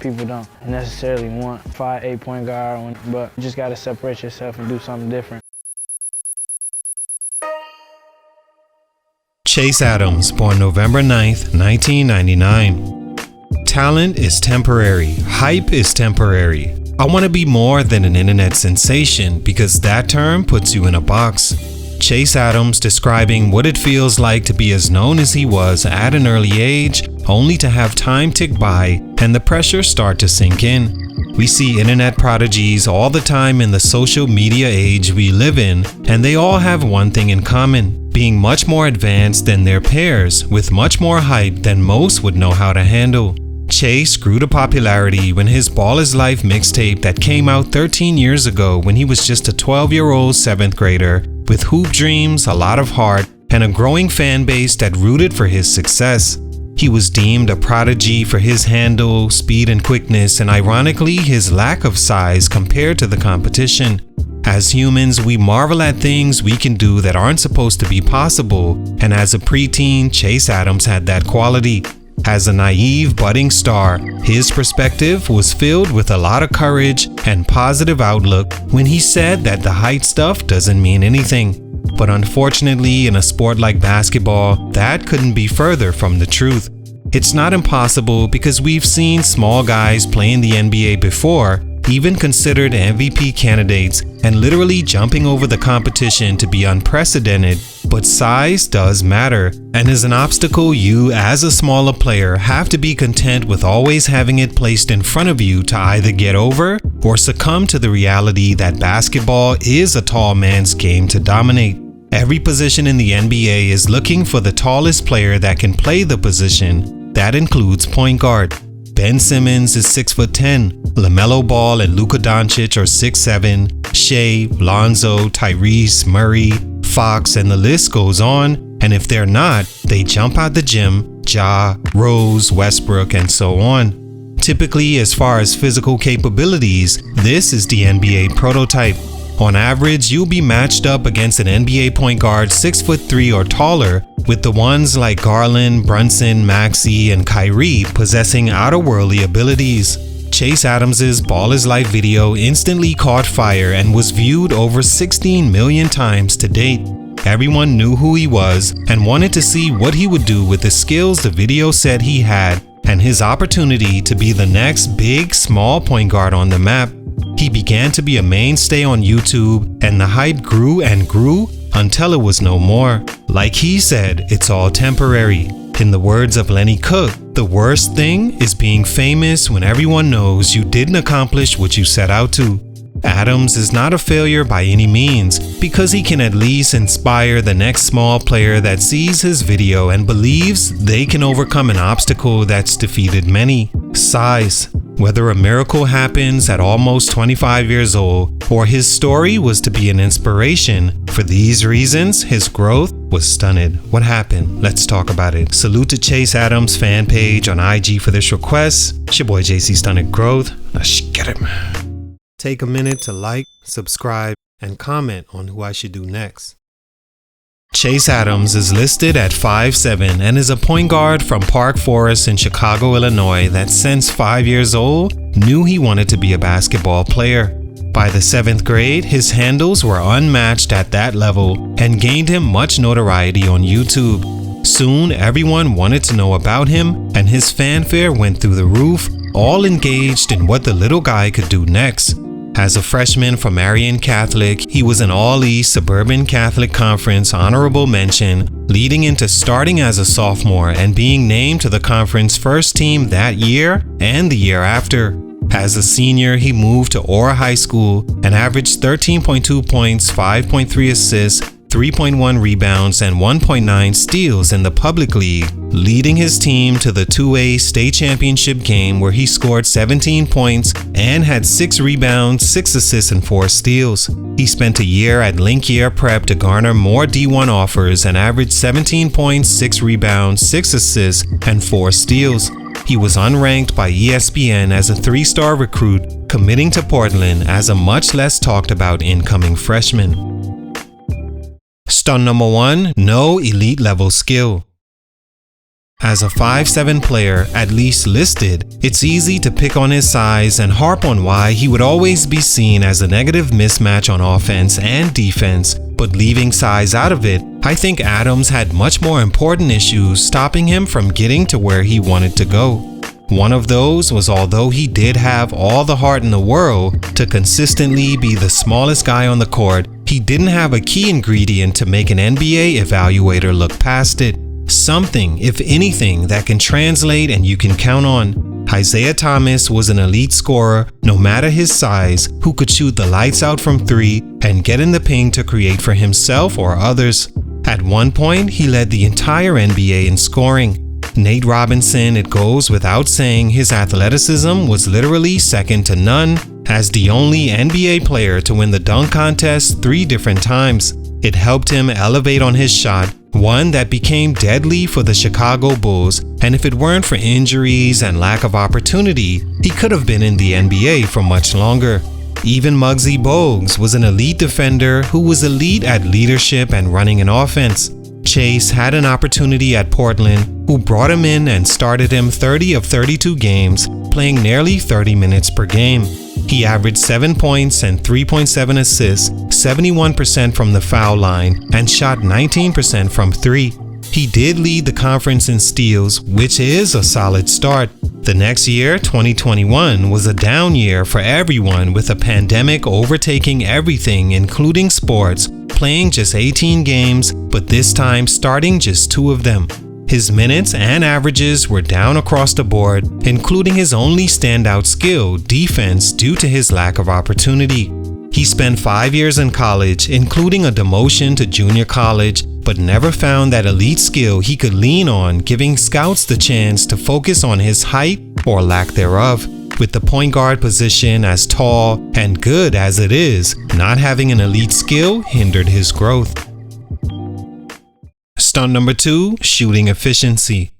People don't necessarily want 5'8" point guard, but you just got to separate yourself and do something different. Chase Adams, born November 9th, 1999. Talent is temporary. Hype is temporary. I want to be more than an internet sensation because that term puts you in a box. Chase Adams describing what it feels like to be as known as he was at an early age, only to have time tick by and the pressure start to sink in. We see internet prodigies all the time in the social media age we live in, and they all have one thing in common: being much more advanced than their peers, with much more hype than most would know how to handle. Chase grew to popularity when his Ball is Life mixtape that came out 13 years ago when he was just a 12-year-old 7th grader with hoop dreams, a lot of heart, and a growing fan base that rooted for his success. He was deemed a prodigy for his handle, speed, and quickness, and ironically, his lack of size compared to the competition. As humans, we marvel at things we can do that aren't supposed to be possible, and as a preteen, Chase Adams had that quality. As a naive, budding star, his perspective was filled with a lot of courage and positive outlook when he said that the height stuff doesn't mean anything. But unfortunately, in a sport like basketball, that couldn't be further from the truth. It's not impossible because we've seen small guys play in the NBA before, even considered MVP candidates, and literally jumping over the competition to be unprecedented. But size does matter, and is an obstacle you, as a smaller player, have to be content with always having it placed in front of you to either get over or succumb to the reality that basketball is a tall man's game to dominate. Every position in the NBA is looking for the tallest player that can play the position. That includes point guard. Ben Simmons is 6'10", LaMelo Ball and Luka Doncic are 6'7", Shea, Lonzo, Tyrese, Murray, Fox, and the list goes on, and if they're not, they jump out the gym: Ja, Rose, Westbrook, and so on. Typically, as far as physical capabilities, this is the NBA prototype. On average, you'll be matched up against an NBA point guard 6'3" or taller, with the ones like Garland, Brunson, Maxey, and Kyrie possessing outerworldly abilities. Chase Adams's Ball is Life video instantly caught fire and was viewed over 16 million times to date. Everyone knew who he was and wanted to see what he would do with the skills the video said he had and his opportunity to be the next big, small point guard on the map. He began to be a mainstay on YouTube, and the hype grew and grew until it was no more. Like he said, it's all temporary. In the words of Lenny Cook, the worst thing is being famous when everyone knows you didn't accomplish what you set out to. Adams is not a failure by any means, because he can at least inspire the next small player that sees his video and believes they can overcome an obstacle that's defeated many: size. Whether a miracle happens at almost 25 years old, or his story was to be an inspiration, for these reasons, his growth was stunted. What happened? Let's talk about it. Salute to Chase Adams' fan page on IG for this request. It's your boy JC Stunted Growth. Let's get it, man. Take a minute to like, subscribe, and comment on who I should do next. Chase Adams is listed at 5'7" and is a point guard from Park Forest in Chicago, Illinois that since 5 years old knew he wanted to be a basketball player. By the 7th grade, his handles were unmatched at that level and gained him much notoriety on YouTube. Soon, everyone wanted to know about him, and his fanfare went through the roof, all engaged in what the little guy could do next. As a freshman from Marian Catholic, he was an All-East Suburban Catholic Conference honorable mention, leading into starting as a sophomore and being named to the conference first team that year and the year after. As a senior, he moved to Ora High School and averaged 13.2 points, 5.3 assists, 3.1 rebounds, and 1.9 steals in the public league, leading his team to the 2A state championship game where he scored 17 points and had 6 rebounds, 6 assists, and 4 steals. He spent a year at Linkier Prep to garner more D1 offers and averaged 17 points, 6 rebounds, 6 assists, and 4 steals. He was unranked by ESPN as a 3-star recruit, committing to Portland as a much less talked about incoming freshman. Stunt number 1, no elite level skill. As a 5'7" player, at least listed, it's easy to pick on his size and harp on why he would always be seen as a negative mismatch on offense and defense, but leaving size out of it, I think Adams had much more important issues stopping him from getting to where he wanted to go. One of those was, although he did have all the heart in the world to consistently be the smallest guy on the court, he didn't have a key ingredient to make an NBA evaluator look past it. Something, if anything, that can translate and you can count on. Isaiah Thomas was an elite scorer, no matter his size, who could shoot the lights out from three and get in the paint to create for himself or others. At one point, he led the entire NBA in scoring. Nate Robinson, it goes without saying, his athleticism was literally second to none, as the only NBA player to win the dunk contest 3 different times. It helped him elevate on his shot, one that became deadly for the Chicago Bulls, and if it weren't for injuries and lack of opportunity, he could have been in the NBA for much longer. Even Muggsy Bogues was an elite defender who was elite at leadership and running an offense. Chase had an opportunity at Portland, who brought him in and started him 30 of 32 games, playing nearly 30 minutes per game. He averaged 7 points and 3.7 assists, 71% from the foul line, and shot 19% from 3. He did lead the conference in steals, which is a solid start. The next year, 2021, was a down year for everyone, with a pandemic overtaking everything, including sports, playing just 18 games, but this time starting just 2 of them. His minutes and averages were down across the board, including his only standout skill, defense, due to his lack of opportunity. He spent 5 years in college, including a demotion to junior college, but never found that elite skill he could lean on, giving scouts the chance to focus on his height or lack thereof. With the point guard position as tall and good as it is, not having an elite skill hindered his growth. Stunt number 2, shooting efficiency.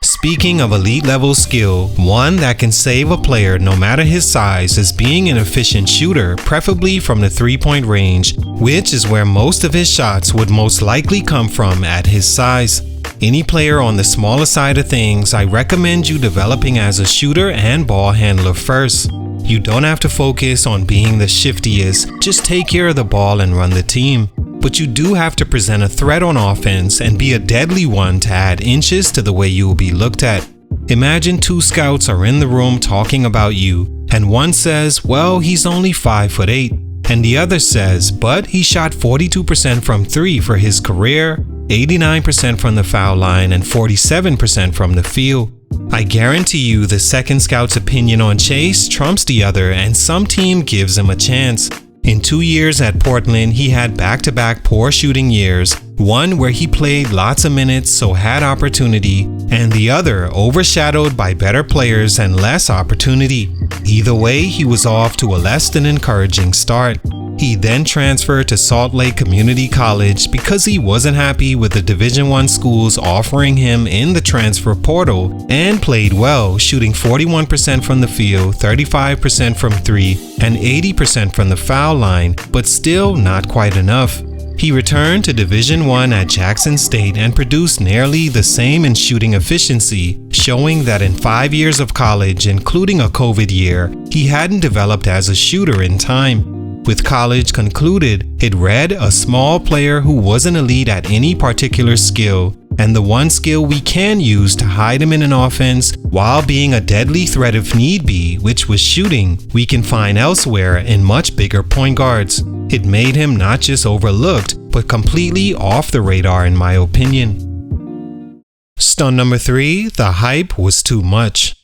Speaking of elite level skill, one that can save a player no matter his size is being an efficient shooter, preferably from the 3-point range, which is where most of his shots would most likely come from at his size. Any player on the smaller side of things, I recommend you developing as a shooter and ball handler first. You don't have to focus on being the shiftiest, just take care of the ball and run the team. But you do have to present a threat on offense and be a deadly one to add inches to the way you will be looked at. Imagine 2 scouts are in the room talking about you, and one says, well, he's only 5'8", and the other says, but he shot 42% from 3 for his career, 89% from the foul line, and 47% from the field. I guarantee you the second scout's opinion on Chase trumps the other, and some team gives him a chance. In 2 years at Portland, he had back-to-back poor shooting years, one where he played lots of minutes so had opportunity, and the other overshadowed by better players and less opportunity. Either way, he was off to a less than encouraging start. He then transferred to Salt Lake Community College because he wasn't happy with the Division I schools offering him in the transfer portal, and played well, shooting 41% from the field, 35% from 3, and 80% from the foul line, but still not quite enough. He returned to Division I at Jackson State and produced nearly the same in shooting efficiency, showing that in 5 years of college, including a COVID year, he hadn't developed as a shooter in time. With college concluded, it read a small player who wasn't elite at any particular skill, and the one skill we can use to hide him in an offense while being a deadly threat if need be, which was shooting, we can find elsewhere in much bigger point guards. It made him not just overlooked, but completely off the radar in my opinion. Stunt number 3, the hype was too much.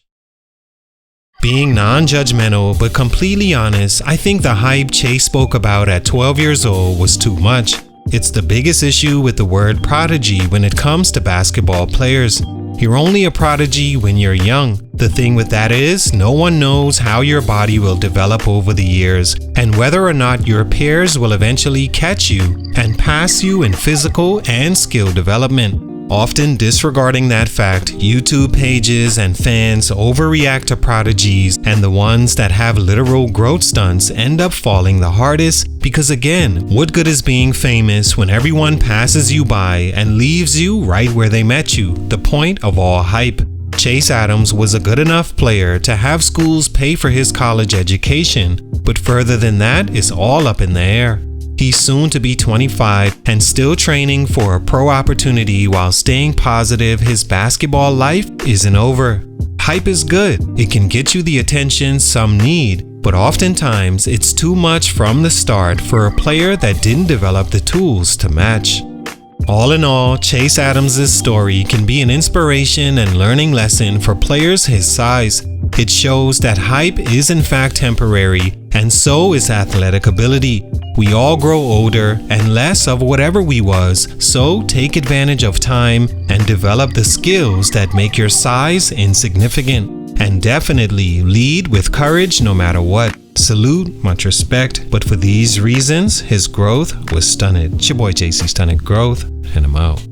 Being non-judgmental but completely honest, I think the hype Chase spoke about at 12 years old was too much. It's the biggest issue with the word prodigy when it comes to basketball players. You're only a prodigy when you're young. The thing with that is, no one knows how your body will develop over the years, and whether or not your peers will eventually catch you and pass you in physical and skill development. Often disregarding that fact, YouTube pages and fans overreact to prodigies, and the ones that have literal growth stunts end up falling the hardest because, again, what good is being famous when everyone passes you by and leaves you right where they met you? The point of all hype. Chase Adams was a good enough player to have schools pay for his college education, but further than that is all up in the air. He's soon to be 25 and still training for a pro opportunity while staying positive his basketball life isn't over. Hype is good. It can get you the attention some need, but oftentimes it's too much from the start for a player that didn't develop the tools to match. All in all, Chase Adams' story can be an inspiration and learning lesson for players his size. It shows that hype is in fact temporary, and so is athletic ability. We all grow older and less of whatever we was, so take advantage of time and develop the skills that make your size insignificant. And definitely lead with courage no matter what. Salute, much respect, but for these reasons, his growth was stunted. It's your boy JC Stunted Growth, and I'm out.